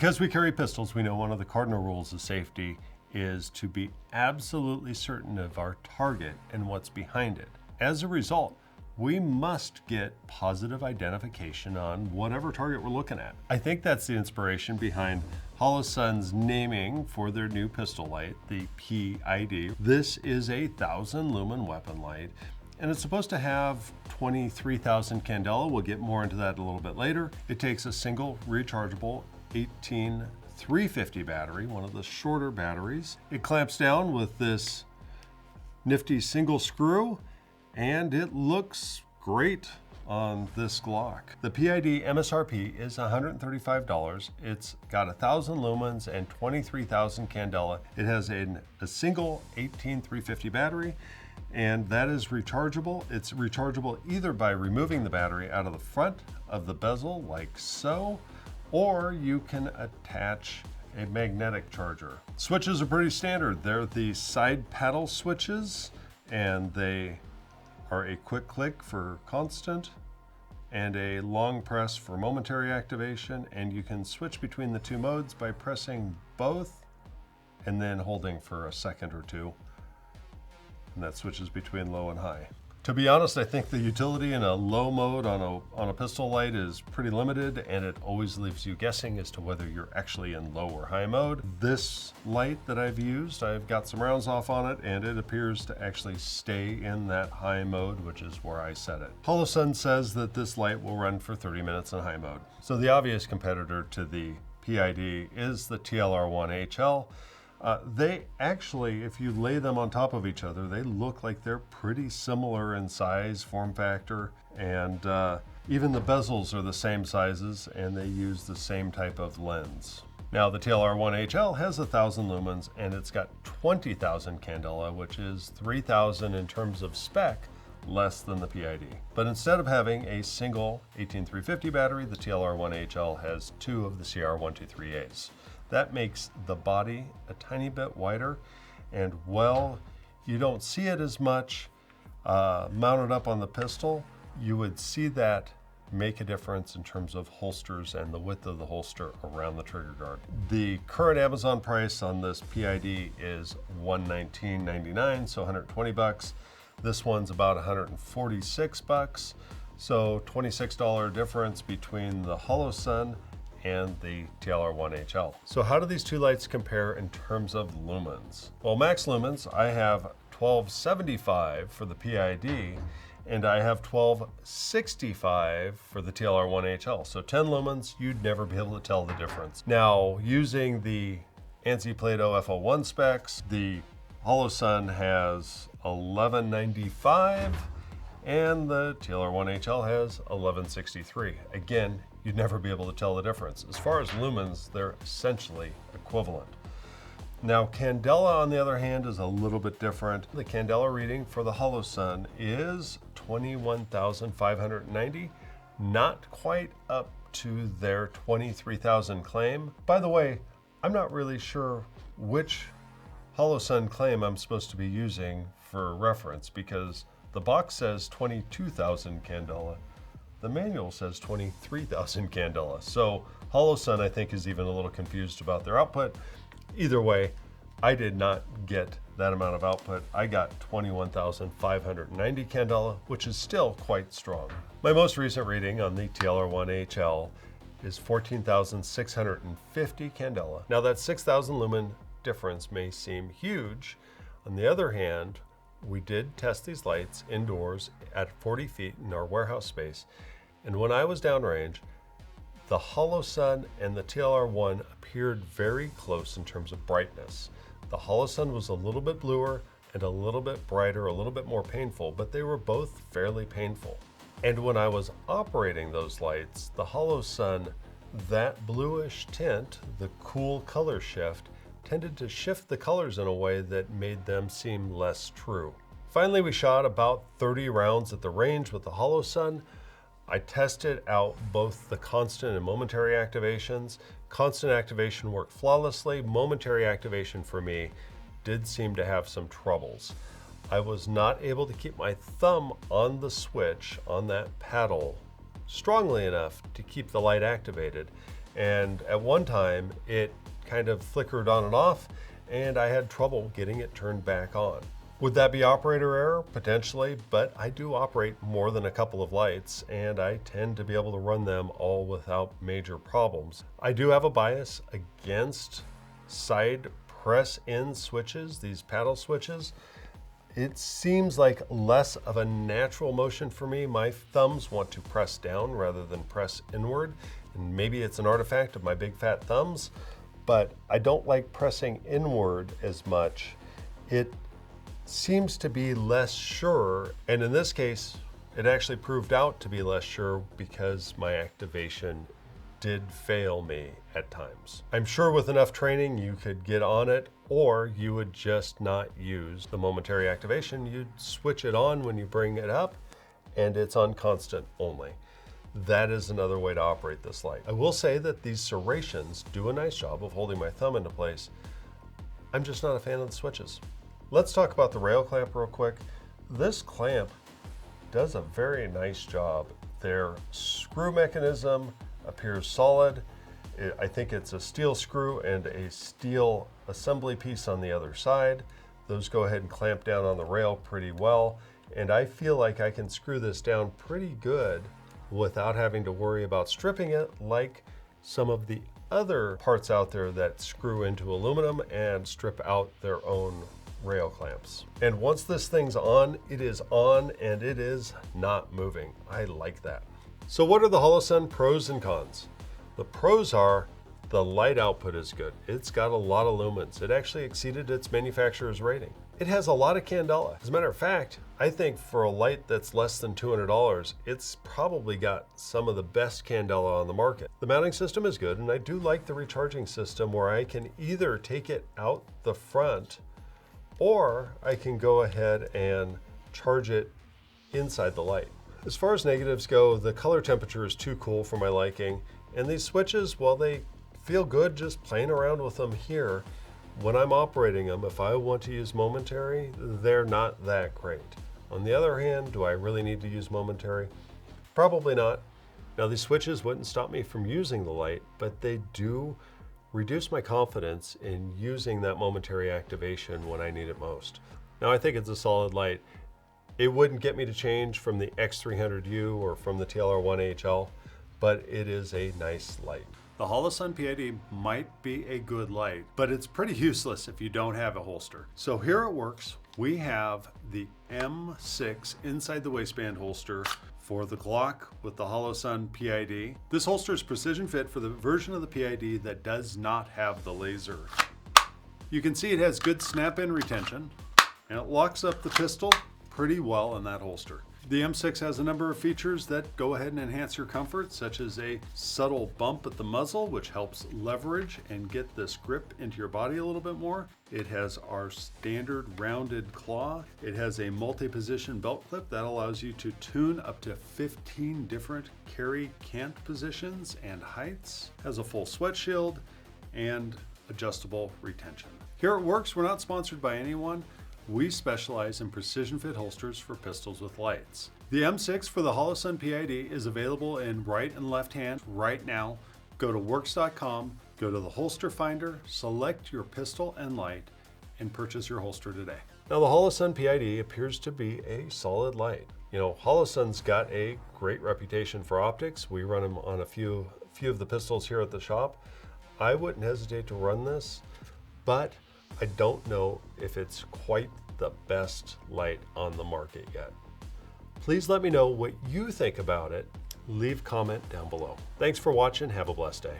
Because we carry pistols, we know one of the cardinal rules of safety is to be absolutely certain of our target and what's behind it. As a result, we must get positive identification on whatever target we're looking at. I think that's the inspiration behind Holosun's naming for their new pistol light, the P.ID. This is a 1,000 lumen weapon light, and it's supposed to have 23,000 candela. We'll get more into that a little bit later. It takes a single rechargeable 18350 battery, one of the shorter batteries. It clamps down with this nifty single screw, and it looks great on this Glock. The P.ID. MSRP is $135. It's got 1,000 lumens and 23,000 candela. It has a single 18350 battery, and that is rechargeable. It's rechargeable either by removing the battery out of the front of the bezel like so, or you can attach a magnetic charger. Switches are pretty standard. They're the side paddle switches, and they are a quick click for constant and a long press for momentary activation, and you can switch between the two modes by pressing both and then holding for a second or two, and that switches between low and high. To be honest, I think the utility in a low mode on a pistol light is pretty limited, and it always leaves you guessing as to whether you're actually in low or high mode. This light that I've used, I've got some rounds off on it, and it appears to actually stay in that high mode, which is where I set it. Holosun says that this light will run for 30 minutes in high mode. So the obvious competitor to the P.ID. is the TLR1HL. They actually, if you lay them on top of each other, they look like they're pretty similar in size, form factor, and even the bezels are the same sizes, and they use the same type of lens. Now, the TLR1HL has 1,000 lumens, and it's got 20,000 candela, which is 3,000 in terms of spec, less than the P.ID. But instead of having a single 18350 battery, the TLR1HL has two of the CR123As. That makes the body a tiny bit wider, and while you don't see it as much mounted up on the pistol, you would see that make a difference in terms of holsters and the width of the holster around the trigger guard. The current Amazon price on this P.ID. is $119.99, so 120 bucks. This one's about 146 bucks, so $26 difference between the Holosun and the TLR1HL. So how do these two lights compare in terms of lumens? Well, max lumens, I have 1275 for the P.ID. and I have 1265 for the TLR1HL. So 10 lumens, you'd never be able to tell the difference. Now, using the ANSI Plato FO1 specs, the Holosun has 1195 and the TLR1HL has 1163. Again, you'd never be able to tell the difference. As far as lumens, they're essentially equivalent. Now, candela, on the other hand, is a little bit different. The candela reading for the Holosun is 21,590, not quite up to their 23,000 claim. By the way, I'm not really sure which Holosun claim I'm supposed to be using for reference, because the box says 22,000 candela. The manual says 23,000 candela. So Holosun, I think, is even a little confused about their output. Either way, I did not get that amount of output. I got 21,590 candela, which is still quite strong. My most recent reading on the TLR1HL is 14,650 candela. Now, that 6,000 lumen difference may seem huge. On the other hand, we did test these lights indoors at 40 feet in our warehouse space, and when I was downrange, the Holosun and the TLR1 appeared very close in terms of brightness. The Holosun was a little bit bluer and a little bit brighter, a little bit more painful, but they were both fairly painful. And when I was operating those lights, the Holosun, that bluish tint, the cool color shift, tended to shift the colors in a way that made them seem less true. Finally, we shot about 30 rounds at the range with the Holosun. I tested out both the constant and momentary activations. Constant activation worked flawlessly. Momentary activation for me did seem to have some troubles. I was not able to keep my thumb on the switch on that paddle strongly enough to keep the light activated. And at one time, it kind of flickered on and off, and I had trouble getting it turned back on. Would that be operator error? Potentially, but I do operate more than a couple of lights, and I tend to be able to run them all without major problems. I do have a bias against side press-in switches, these paddle switches. It seems like less of a natural motion for me. My thumbs want to press down rather than press inward. And maybe it's an artifact of my big fat thumbs, but I don't like pressing inward as much. It seems to be less sure. And in this case, it actually proved out to be less sure because my activation did fail me at times. I'm sure with enough training you could get on it, or you would just not use the momentary activation. You'd switch it on when you bring it up and it's on constant only. That is another way to operate this light. I will say that these serrations do a nice job of holding my thumb into place. I'm just not a fan of the switches. Let's talk about the rail clamp real quick. This clamp does a very nice job. Their screw mechanism appears solid. I think it's a steel screw and a steel assembly piece on the other side. Those go ahead and clamp down on the rail pretty well. And I feel like I can screw this down pretty good without having to worry about stripping it like some of the other parts out there that screw into aluminum and strip out their own rail clamps. And once this thing's on, it is on and it is not moving. I like that. So what are the Holosun pros and cons? The pros are the light output is good. It's got a lot of lumens. It actually exceeded its manufacturer's rating. It has a lot of candela. As a matter of fact, I think for a light that's less than $200, it's probably got some of the best candela on the market. The mounting system is good, and I do like the recharging system where I can either take it out the front or I can go ahead and charge it inside the light. As far as negatives go, the color temperature is too cool for my liking, and these switches, while they feel good just playing around with them here, when I'm operating them, if I want to use momentary, they're not that great. On the other hand, do I really need to use momentary? Probably not. Now, these switches wouldn't stop me from using the light, but they do reduce my confidence in using that momentary activation when I need it most. Now, I think it's a solid light. It wouldn't get me to change from the X300U or from the TLR1HL, but it is a nice light. The Holosun P.ID might be a good light, but it's pretty useless if you don't have a holster. So here at Werkz, we have the M6 inside the waistband holster for the Glock with the Holosun P.ID. This holster is precision fit for the version of the P.ID that does not have the laser. You can see it has good snap-in retention, and it locks up the pistol pretty well in that holster. The M6 has a number of features that go ahead and enhance your comfort, such as a subtle bump at the muzzle, which helps leverage and get this grip into your body a little bit more. It has our standard rounded claw. It has a multi-position belt clip that allows you to tune up to 15 different carry cant positions and heights. It has a full sweat shield and adjustable retention. Here at Werkz, we're not sponsored by anyone. We specialize in precision fit holsters for pistols with lights. The M6 for the Holosun P.ID is available in right and left hand right now. Go to werkz.com, go to the holster finder, select your pistol and light, and purchase your holster today. Now, the Holosun P.ID appears to be a solid light. You know, Holosun's got a great reputation for optics. We run them on a few of the pistols here at the shop. I wouldn't hesitate to run this, but I don't know if it's quite the best light on the market yet. Please let me know what you think about it. Leave a comment down below. Thanks for watching. Have a blessed day.